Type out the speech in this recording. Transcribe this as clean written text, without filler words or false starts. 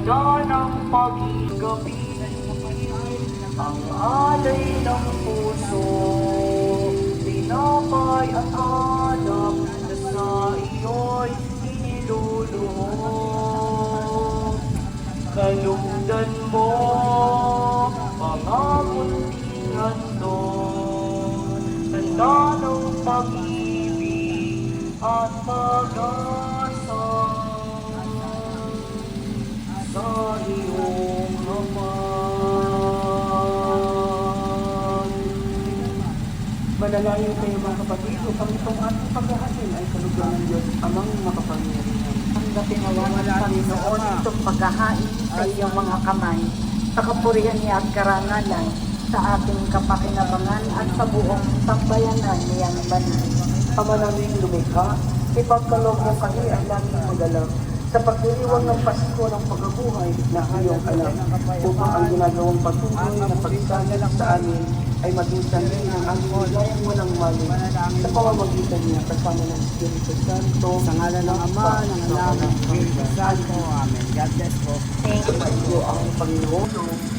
Ganda ng pag-igabi, ang alay ng puso, tinapay at hanap na sa iyo'y iniluluhod. Kalungdan mo, mga munting handog, tanda ng pag-ibig at pag-asa sa iyong hapag. Manalangin kayo mga kapatid, upang itong ating paghahain ay kalugdan ng Diyos Amang makapangyarihan. Tanggapin nawa ng Panginoon itong paghahain sa iyong mga kamay, sa kapurihan niya at karangalan, sa ating kapakinabangan at sa buong sambayanan niyang banal. Ama naming lumikha, ipagkaloob mo kami ang laging magalak sa pagdiriwang ng Pasko ng pagkabuhay na iyong alam, upang ang ginagawang patuloy na pagsalit sa amin ay maging sanhin ng aming ligayang walang mali sa pamamagitan niya kasama ng Espiritu Santo, Sa ngalan ng Ama, ng Anak, ng Espiritu Santo. Amen. God bless po. Thank you. sa iyo ang Panginoon.